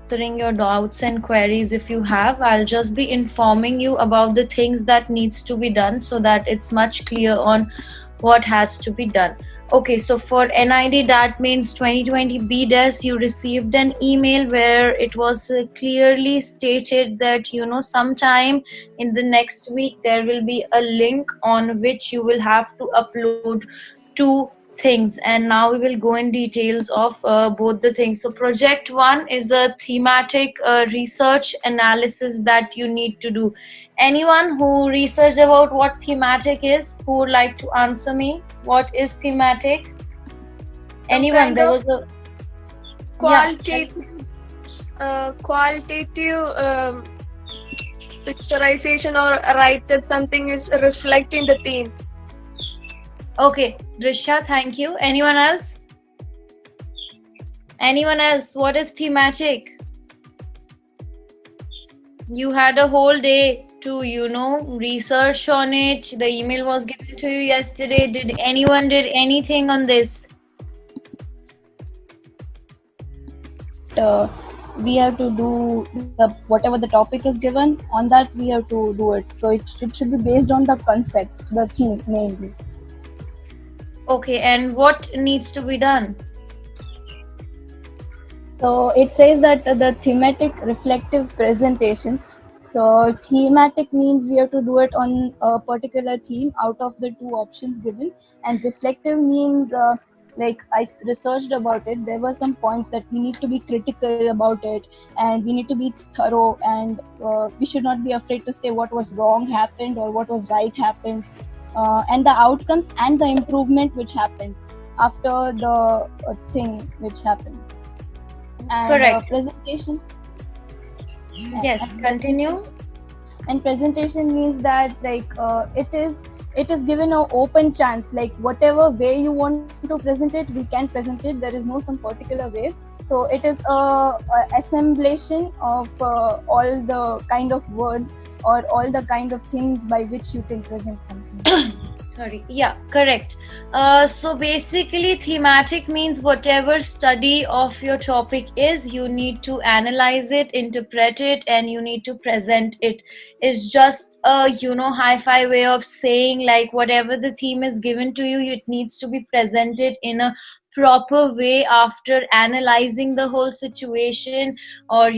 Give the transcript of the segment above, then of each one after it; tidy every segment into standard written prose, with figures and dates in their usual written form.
answering your doubts and queries if you have. I'll just be informing you about the things that needs to be done so that it's much clear on what has to be done. Okay, so for NID, that means 2020 BDES, you received an email where it was clearly stated that, sometime in the next week there will be a link on which you will have to upload two things, and now we will go in details of both the things. So project one is a thematic research analysis that you need to do. Anyone who researched about what thematic is, who would like to answer me? What is thematic? Anyone? Kind There of was a qualitative, picturization or write that something is reflecting the theme. Okay, Drisha, thank you. Anyone else? Anyone else? What is thematic? You had a whole day to, research on it. The email was given to you yesterday. Did anyone did anything on this? We have to do whatever the topic is given, on that we have to do it. So it should be based on the concept, the theme mainly. Okay, and what needs to be done? So it says that the thematic reflective presentation. So thematic means we have to do it on a particular theme out of the two options given, and reflective means like I researched about it, there were some points that we need to be critical about it, and we need to be thorough, and we should not be afraid to say what was wrong happened or what was right happened, and the outcomes and the improvement which happened after the thing which happened. And Correct. Presentation. Yes, continue. And presentation means that it is given an open chance, like whatever way you want to present it, we can present it. There is no some particular way. So it is a assemblation of all the kind of words or all the kind of things by which you can present something. Sorry, yeah, correct. So basically thematic means whatever study of your topic is, you need to analyze it, interpret it, and you need to present it. It's just a hi-fi way of saying, like, whatever the theme is given to you, it needs to be presented in a proper way after analyzing the whole situation, or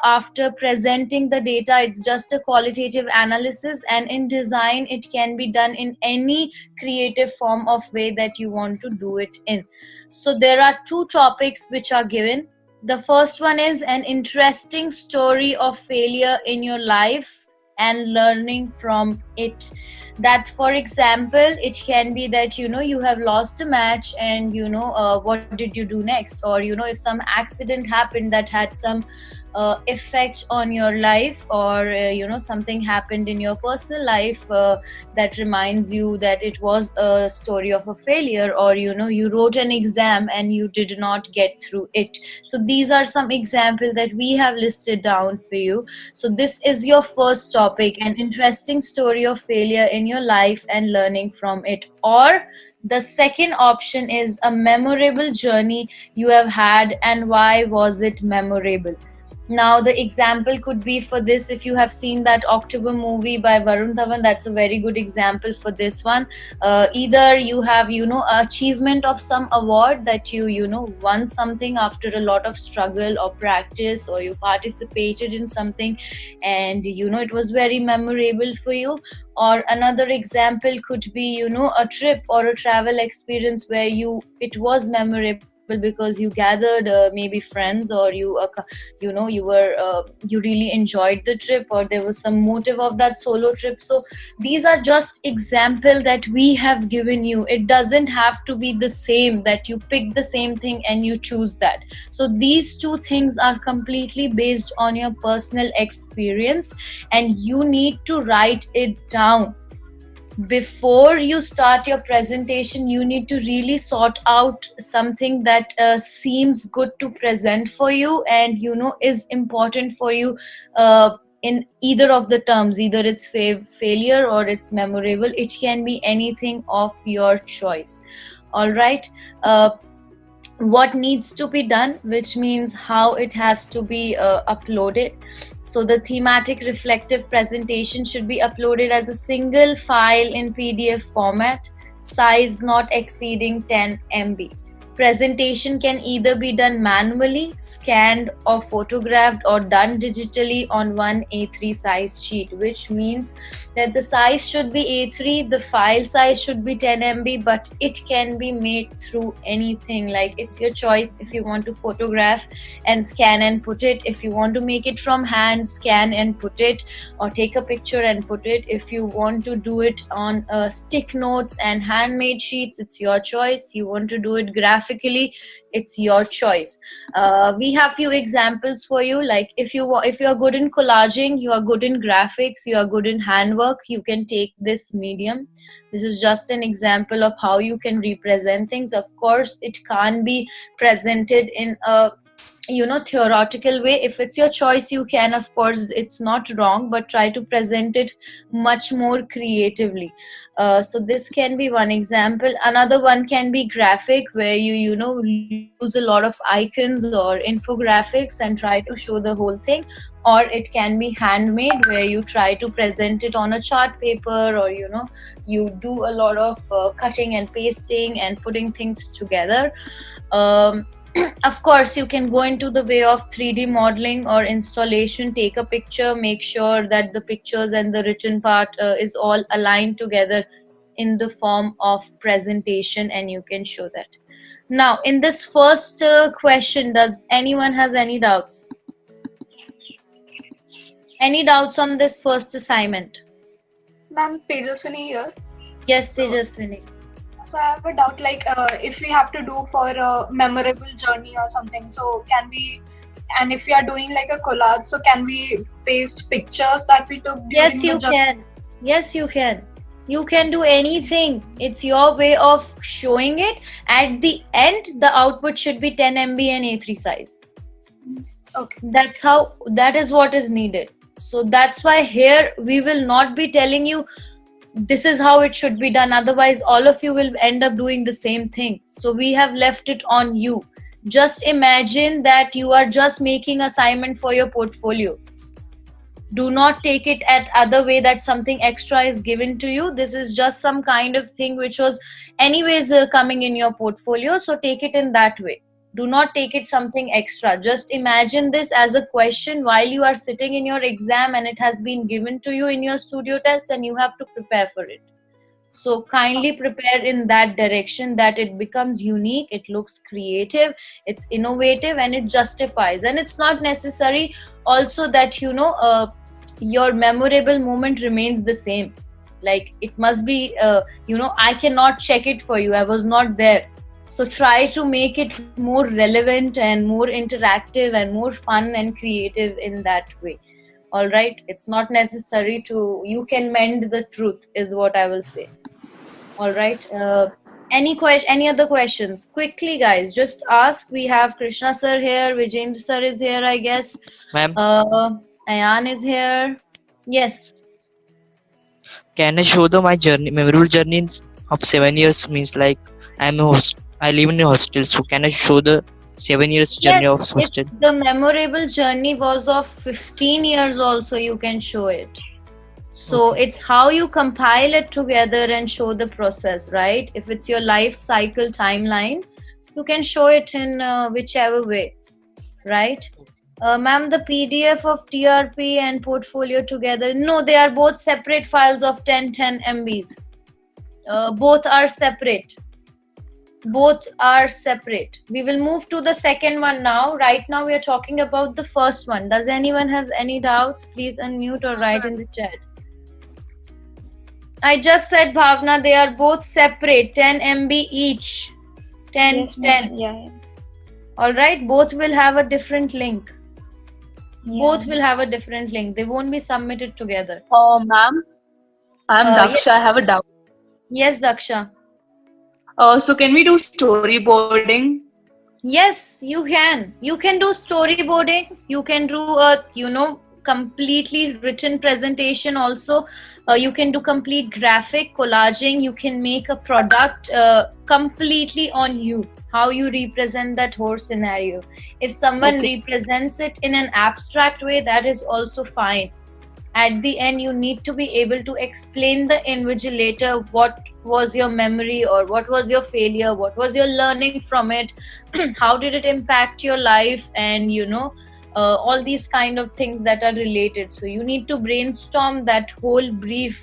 after presenting the data. It's just a qualitative analysis, and in design it can be done in any creative form of way that you want to do it in. So there are two topics which are given. The first one is an interesting story of failure in your life and learning from it. That, for example, it can be that you have lost a match, and what did you do next, or if some accident happened that had some effect on your life, or something happened in your personal life that reminds you that it was a story of a failure, or you wrote an exam and you did not get through it. So these are some examples that we have listed down for you. So this is your first topic, an interesting story of failure in your life and learning from it. Or the second option is a memorable journey you have had, and why was it memorable. Now the example could be for this, if you have seen that October movie by Varun Dhawan, that's a very good example for this one. Either you have achievement of some award, that you won something after a lot of struggle or practice, or you participated in something and it was very memorable for you. Or another example could be a trip or a travel experience where it was memorable because you gathered maybe friends, or you really enjoyed the trip, or there was some motive of that solo trip. So these are just example that we have given you. It doesn't have to be the same, that you pick the same thing and you choose that. So these two things are completely based on your personal experience, and you need to write it down. Before you start your presentation, you need to really sort out something that seems good to present for you, and is important for you in either of the terms. Either it's failure or it's memorable. It can be anything of your choice. All right. what needs to be done, which means how it has to be uploaded. So the thematic reflective presentation should be uploaded as a single file in PDF format, size not exceeding 10 MB. Presentation can either be done manually, scanned or photographed, or done digitally on one A3 size sheet, which means that the size should be A3, the file size should be 10 MB, but it can be made through anything. Like, it's your choice if you want to photograph and scan and put it, if you want to make it from hand, scan and put it, or take a picture and put it. If you want to do it on stick notes and handmade sheets, it's your choice. You want to do it graphically, it's your choice. We have few examples for you. Like, if you are good in collaging, you are good in graphics, you are good in handwork, you can take this medium. This is just an example of how you can represent things. Of course, it can't be presented in a theoretical way. If it's your choice, you can, of course, it's not wrong, but try to present it much more creatively. So this can be one example. Another one can be graphic, where you use a lot of icons or infographics and try to show the whole thing. Or it can be handmade, where you try to present it on a chart paper, or you do a lot of cutting and pasting and putting things together. Of course, you can go into the way of 3D modeling or installation. Take a picture, make sure that the pictures and the written part is all aligned together in the form of presentation, and you can show that. Now, in this first question, does anyone has any doubts? Any doubts on this first assignment? Ma'am, Tejaswini here. Yes, So- Tejaswini. So I have a doubt, like if we have to do for a memorable journey or something, so can we, and if we are doing like a collage, so can we paste pictures that we took during Yes, the you journey? can. Yes, you can. You can do anything. It's your way of showing it. At the end, the output should be 10 MB and A3 size. Okay. That is what is needed. So that's why here we will not be telling you this is how it should be done. Otherwise, all of you will end up doing the same thing. So we have left it on you. Just imagine that you are just making assignment for your portfolio. Do not take it at other way that something extra is given to you. This is just some kind of thing which was anyways coming in your portfolio. So take it in that way. Do not take it something extra. Just imagine this as a question while you are sitting in your exam, and it has been given to you in your studio test, and you have to prepare for it. So kindly prepare in that direction, that it becomes unique, it looks creative, it's innovative, and it justifies. And it's not necessary also that your memorable moment remains the same. Like, it must be I cannot check it for you, I was not there. So try to make it more relevant and more interactive and more fun and creative in that way. All right, it's not necessary to, you can mend the truth is what I will say. All right, any other questions quickly, guys? Just ask. We have Krishna sir here, Vijay sir is here, I guess. Ma'am, Ayan is here. Yes. can I show my journey, memorable journey of 7 years? Means like I live in a hostel, so can I show the 7 years journey Yes, of hostel? if the memorable journey was of 15 years also, you can show it. So Okay. it's how you compile it together and show the process, right? If it's your life cycle timeline, you can show it in whichever way, right? Ma'am, the PDF of TRP and portfolio together, no, they are both separate files of 10 MBs. Both are separate. Both are separate. We will move to the second one now. Right now we are talking about the first one. Does anyone have any doubts? Please unmute or write in the chat. I just said, Bhavna, they are both separate, 10 MB each. 10, Yes, 10. yeah. All right, both will have a different link. Yeah. Both will have a different link. They won't be submitted together. Ma'am, I'm Yes. Daksha. I have a doubt. Yes, Daksha. So can we do storyboarding? Yes, you can. You can do storyboarding. You can do completely written presentation also. You can do complete graphic collaging. You can make a product completely on you, how you represent that whole scenario. If someone Okay. represents it in an abstract way, that is also fine. At the end, you need to be able to explain the invigilator what was your memory, or what was your failure, what was your learning from it, how did it impact your life, and all these kind of things that are related. So you need to brainstorm that whole brief